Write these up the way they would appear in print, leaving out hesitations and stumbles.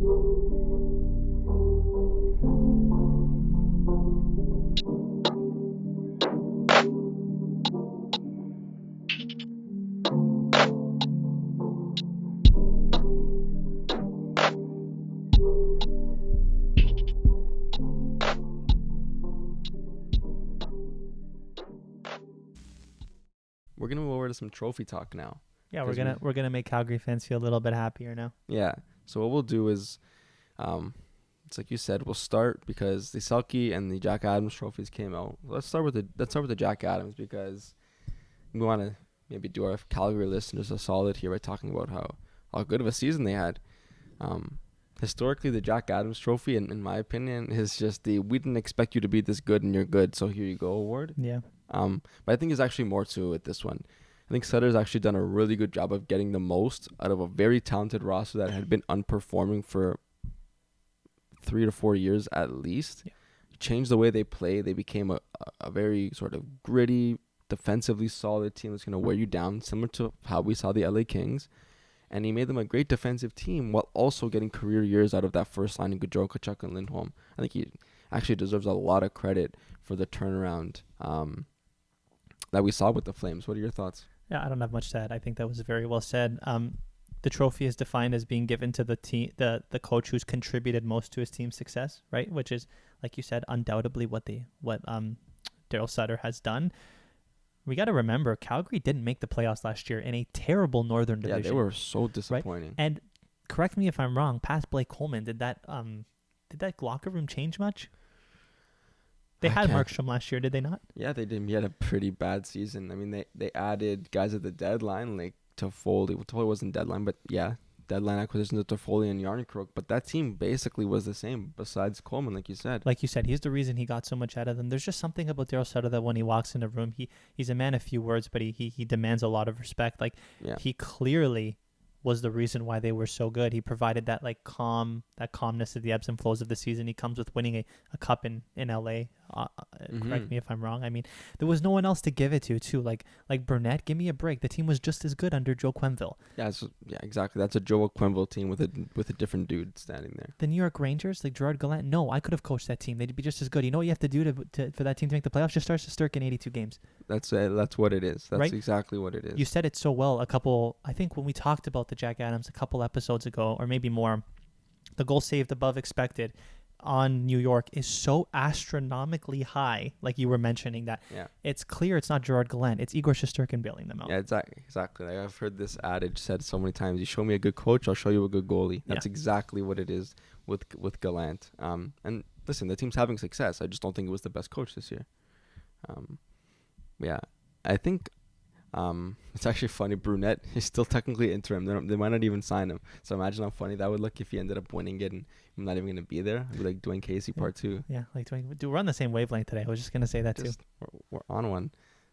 We're gonna move over to some trophy talk now. Yeah, we're gonna make Calgary fans feel a little bit happier now. Yeah. So what we'll do is, it's like you said, we'll start because the Selke and the Jack Adams trophies came out. Let's start with the Jack Adams because we want to maybe do our Calgary listeners a solid here by talking about how good of a season they had. Historically, the Jack Adams Trophy, in my opinion, is just the we didn't expect you to be this good and you're good, so here you go award. Yeah. But I think there's actually more to it with this one. I think Sutter's actually done a really good job of getting the most out of a very talented roster that had been underperforming for 3 to 4 years at least. Yeah. Changed the way they play. They became a very sort of gritty, defensively solid team that's going to wear you down, similar to how we saw the LA Kings. And he made them a great defensive team while also getting career years out of that first line in Gaudreau, Tkachuk, and Lindholm. I think he actually deserves a lot of credit for the turnaround that we saw with the Flames. What are your thoughts? Yeah, I don't have much to add. I think that was very well said. The trophy is defined as being given to the team, the coach who's contributed most to his team's success, right? Which is, like you said, undoubtedly what Darryl Sutter has done. We got to remember, Calgary didn't make the playoffs last year in a terrible Northern Division. Yeah, they were so disappointing. Right? And correct me if I'm wrong. Past Blake Coleman, did that locker room change much? They had Markstrom last year, did they not? Yeah, they did. He had a pretty bad season. I mean, they added guys at the deadline, like Toffoli. Well, Toffoli wasn't deadline, but yeah, deadline acquisitions of Toffoli and Yarncrook. But that team basically was the same besides Coleman, like you said. Like you said, he's the reason he got so much out of them. There's just something about Darryl Sutter that when he walks in a room, he's a man of few words, but he demands a lot of respect. Like, he clearly was the reason why they were so good. He provided that calmness at the ebbs and flows of the season. He comes with winning a cup in LA. Correct me if I'm wrong. I mean, there was no one else to give it to too. Like Burnett, give me a break. The team was just as good under Joe Quenneville. Yeah, exactly. That's a Joe Quenneville team with a different dude standing there. The New York Rangers, like Gerard Gallant. No, I could have coached that team. They'd be just as good. You know what you have to do for that team to make the playoffs? Just start Shesterkin 82 games. That's what it is. That's right? Exactly what it is. You said it so well. I think when we talked about the Jack Adams a couple episodes ago, or maybe more, the goal saved above expected on New York is so astronomically high, like you were mentioning that. Yeah. It's clear it's not Gerard Gallant. It's Igor Shesterkin bailing them out. Yeah, exactly. Like I've heard this adage said so many times. You show me a good coach, I'll show you a good goalie. That's exactly what it is with Gallant. And listen, the team's having success. I just don't think it was the best coach this year. Yeah, I think it's actually funny. Brunette is still technically interim. They might not even sign him. So imagine how funny that would look if he ended up winning it and I'm not even going to be there. It'd be like Dwayne Casey part 2. Yeah, like Dwayne. We're on the same wavelength today. I was just going to say that too. We're on one.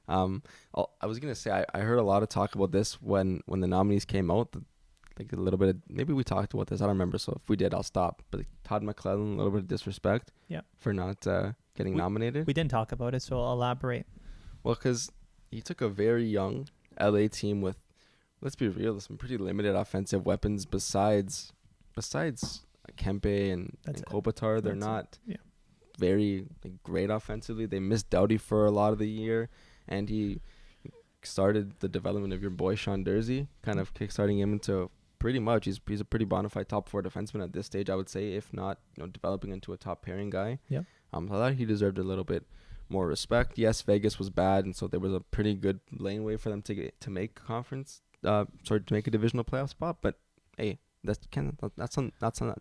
I was going to say I heard a lot of talk about this when the nominees came out. Like a little bit of, maybe we talked about this. I don't remember. So if we did, I'll stop. But like Todd McClellan, a little bit of disrespect. Yeah. For not getting nominated. We didn't talk about it, so I'll elaborate. Well, because he took a very young LA team with, let's be real, some pretty limited offensive weapons besides Kempe and Kopitar. They're not very great offensively. They missed Doughty for a lot of the year, and he started the development of your boy Sean Durzi, kind of kickstarting him into pretty much he's a pretty bona fide top 4 defenseman at this stage, I would say, if not developing into a top pairing guy. Yeah. So I thought he deserved a little bit more respect. Yes, Vegas was bad, and so there was a pretty good laneway for them to make conference, to make a divisional playoff spot. But hey, that's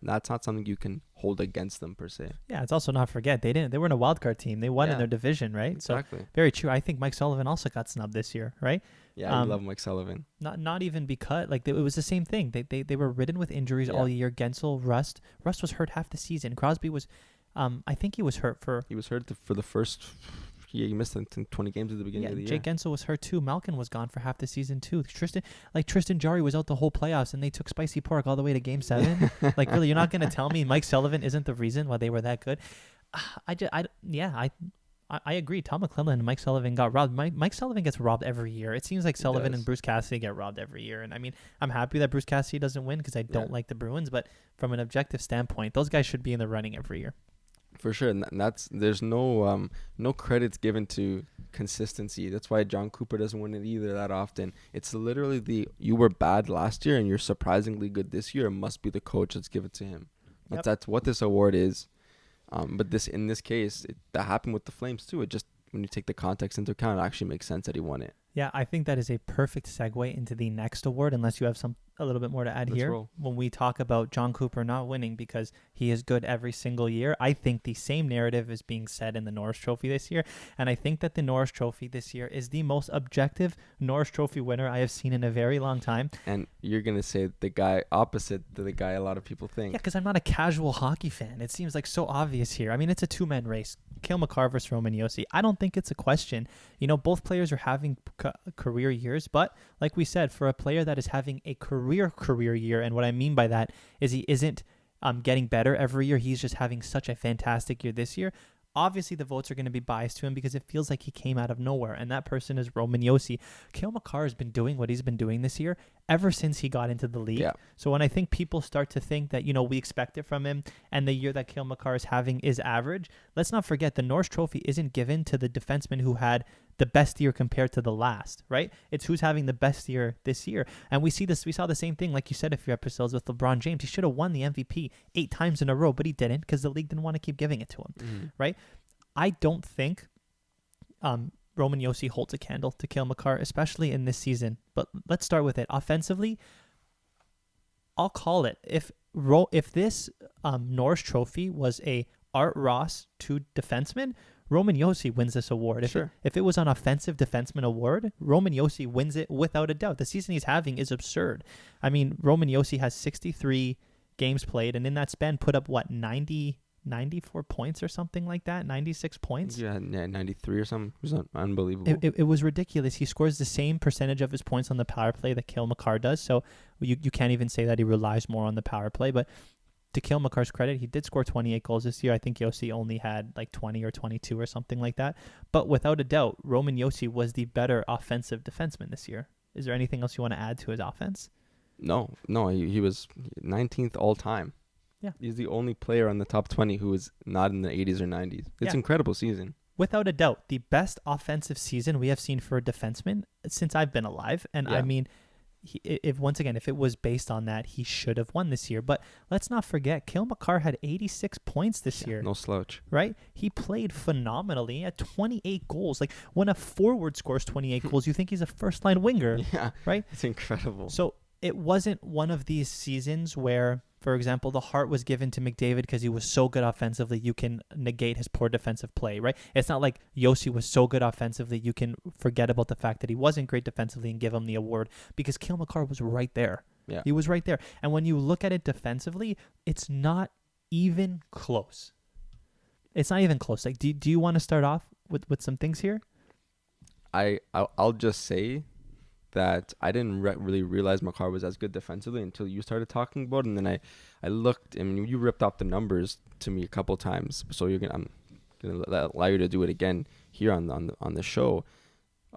not something you can hold against them per se. Yeah, it's also not forget they were in a wild card team. They won in their division, right? Exactly. So very true. I think Mike Sullivan also got snubbed this year, right? Yeah, I love Mike Sullivan. Not even because it was the same thing. They were ridden with injuries all year. Gensel, Rust was hurt half the season. Crosby was. I think he was hurt for the first. He missed 20 games at the beginning of the year. Jake Gensel was hurt too. Malkin was gone for half the season too. Tristan Jarry was out the whole playoffs, and they took Spicy Pork all the way to Game 7. Really, you're not going to tell me Mike Sullivan isn't the reason why they were that good? I agree. Tom McClellan and Mike Sullivan got robbed. Mike Sullivan gets robbed every year. It seems like Sullivan and Bruce Cassidy get robbed every year. And I mean, I'm happy that Bruce Cassidy doesn't win because I don't like the Bruins. But from an objective standpoint, those guys should be in the running every year. For sure, and there's no credits given to consistency. That's why John Cooper doesn't win it either that often. It's literally you were bad last year and you're surprisingly good this year. It must be the coach. Let's give it to him. Yep. That's what this award is. But in this case, that happened with the Flames too. It just, when you take the context into account, it actually makes sense that he won it. Yeah, I think that is a perfect segue into the next award, unless you have a little bit more to add. Let's here. Roll. When we talk about John Cooper not winning because he is good every single year, I think the same narrative is being said in the Norris Trophy this year. And I think that the Norris Trophy this year is the most objective Norris Trophy winner I have seen in a very long time. And you're going to say the guy opposite to the guy a lot of people think. Yeah, because I'm not a casual hockey fan. It seems like so obvious here. I mean, it's a two-man race. Cale Makar versus Roman Josi. I don't think it's a question. You know, both players are having career years, but like we said, for a player that is having a career year, and what I mean by that is he isn't getting better every year. He's just having such a fantastic year this year. Obviously, the votes are going to be biased to him because it feels like he came out of nowhere, and that person is Roman Josi. Cale Makar has been doing what he's been doing this year ever since he got into the league. Yeah. So when I think people start to think that, you know, we expect it from him and the year that Cale Makar is having is average, let's not forget the Norris Trophy isn't given to the defenseman who had the best year compared to the last, right? It's who's having the best year this year. And we saw the same thing, like you said, a few episodes with LeBron James. He should have won the MVP 8 times in a row, but he didn't because the league didn't want to keep giving it to him, right? I don't think Roman Josi holds a candle to Cale Makar, especially in this season. But let's start with it. Offensively, I'll call it. If this Norris Trophy was a Art Ross 2 defenseman, Roman Josi wins this award. If it was an offensive defenseman award, Roman Josi wins it without a doubt. The season he's having is absurd. I mean, Roman Josi has 63 games played, and in that span put up, 94 points or something like that, 96 points. Yeah, 93 or something. It was unbelievable. It was ridiculous. He scores the same percentage of his points on the power play that Cale Makar does, so you can't even say that he relies more on the power play, but to Cale Makar's credit, he did score 28 goals this year. I think Josi only had like 20 or 22 or something like that. But without a doubt, Roman Josi was the better offensive defenseman this year. Is there anything else you want to add to his offense? No, he was 19th all time. Yeah. He's the only player on the top 20 who is not in the 80s or 90s. It's an incredible season. Without a doubt, the best offensive season we have seen for a defenseman since I've been alive. And I mean, if it was based on that, he should have won this year. But let's not forget, Cale Makar had 86 points this year. No slouch. Right? He played phenomenally at 28 goals. Like, when a forward scores 28 goals, you think he's a first-line winger. Yeah. Right? It's incredible. So it wasn't one of these seasons where, for example, the heart was given to McDavid because he was so good offensively, you can negate his poor defensive play, right? It's not like Josi was so good offensively, you can forget about the fact that he wasn't great defensively and give him the award, because Cale Makar was right there. Yeah. He was right there. And when you look at it defensively, it's not even close. It's not even close. Like, do you want to start off with some things here? I'll just say that I didn't really realize Makar was as good defensively until you started talking about it. And then I looked, and you ripped off the numbers to me a couple times. So I'm gonna allow you to do it again here on the show.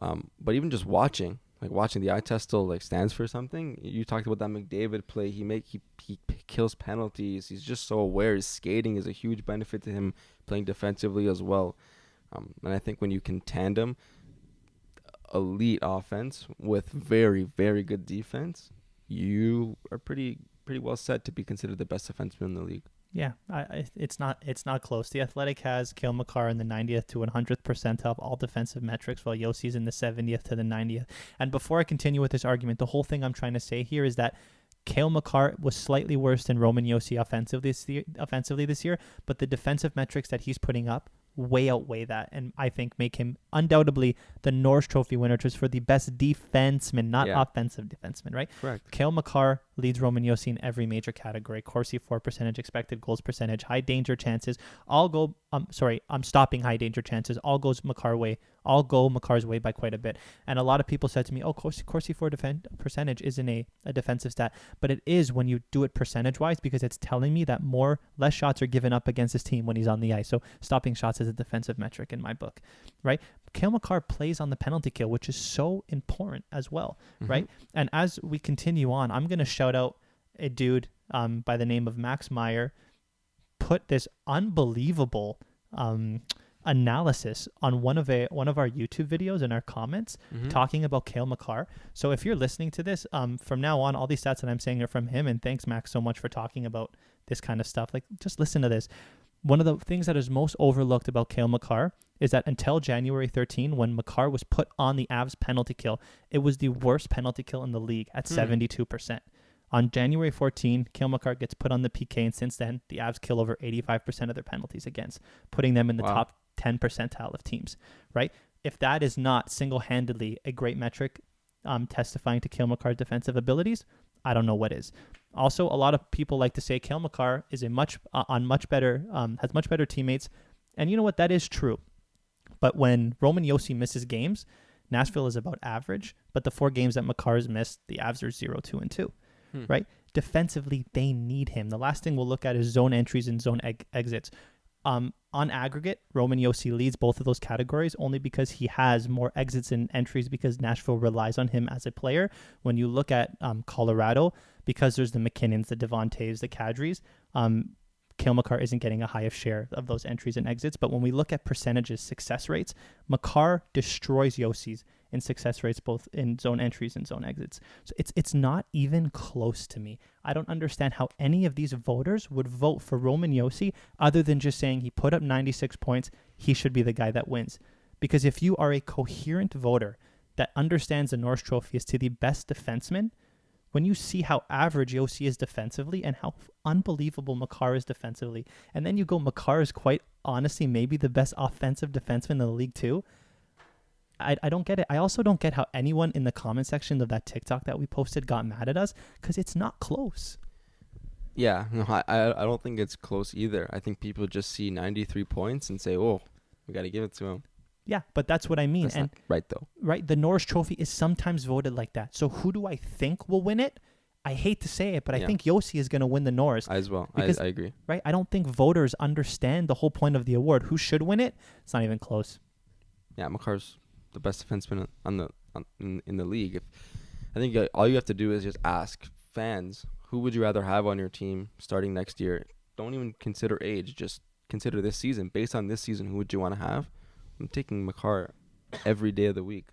But even just watching the eye test still stands for something. You talked about that McDavid play. He kills penalties. He's just so aware. His skating is a huge benefit to him playing defensively as well. And I think when you can tandem elite offense with very, very good defense, you are pretty well set to be considered the best defenseman in the league. Yeah, it's not close. The Athletic has Cale Makar in the 90th to 100th percentile of all defensive metrics, while Josi's in the 70th to the 90th. And before I continue with this argument, the whole thing I'm trying to say here is that Cale Makar was slightly worse than Roman Josi offensively this year, but the defensive metrics that he's putting up way outweigh that, and I think make him undoubtedly the Norris Trophy winner, just for the best defenseman, not offensive defenseman, right? Correct. Cale Makar leads Roman Josi in every major category: Corsi for percentage, expected goals percentage, high danger chances. I'm stopping high danger chances. All goes Makar way I'll go Makar's way by quite a bit. And a lot of people said to me, Corsi for percentage isn't a defensive stat. But it is when you do it percentage-wise, because it's telling me that less shots are given up against his team when he's on the ice. So stopping shots is a defensive metric in my book, right? Cale Makar plays on the penalty kill, which is so important as well, right? And as we continue on, I'm going to shout out a dude by the name of Max Meyer, put this unbelievable analysis on one of our YouTube videos in our comments talking about Cale Makar. So if you're listening to this, from now on, all these stats that I'm saying are from him. And thanks, Max, so much for talking about this kind of stuff. Like, just listen to this. One of the things that is most overlooked about Cale Makar is that until January 13, when Makar was put on the Avs penalty kill, it was the worst penalty kill in the league at 72%. On January 14, Cale Makar gets put on the PK, and since then, the Avs kill over 85% of their penalties against, putting them in the top 10 percentile of teams, right? If that is not single-handedly a great metric testifying to Cale Makar's defensive abilities, I don't know what is. Also, a lot of people like to say Cale Makar is has much better teammates, and you know what? That is true. But when Roman Josi misses games, Nashville is about average, but the 4 games that Makar has missed, the Avs are 0-2-2. Right? Defensively, they need him. The last thing we'll look at is zone entries and zone exits. On aggregate, Roman Josi leads both of those categories only because he has more exits and entries because Nashville relies on him as a player. When you look at Colorado, because there's the McKinnons, the Devontaes, the Kadris, Cale Makar isn't getting a high share of those entries and exits. But when we look at percentages, success rates, Makar destroys Josi's in success rates, both in zone entries and zone exits. So it's not even close to me. I don't understand how any of these voters would vote for Roman Josi other than just saying he put up 96 points, he should be the guy that wins. Because if you are a coherent voter that understands the Norris Trophy is to the best defenseman, when you see how average Josi is defensively and how unbelievable Makar is defensively, and then you go Makar is quite honestly maybe the best offensive defenseman in the league too, I don't get it. I also don't get how anyone in the comment section of that TikTok that we posted got mad at us, because it's not close. Yeah, no, I don't think it's close either. I think people just see 93 points and say, oh, we got to give it to him. Yeah, but that's what I mean. That's not right, though. Right, the Norris Trophy is sometimes voted like that. So who do I think will win it? I hate to say it, but I think Josi is going to win the Norris. As well. Because, I agree. Right? I don't think voters understand the whole point of the award. Who should win it? It's not even close. Yeah, Makar's the best defenseman in the league. I think all you have to do is just ask fans, who would you rather have on your team starting next year? Don't even consider age. Just consider this season. Based on this season, who would you want to have? I'm taking Makar every day of the week.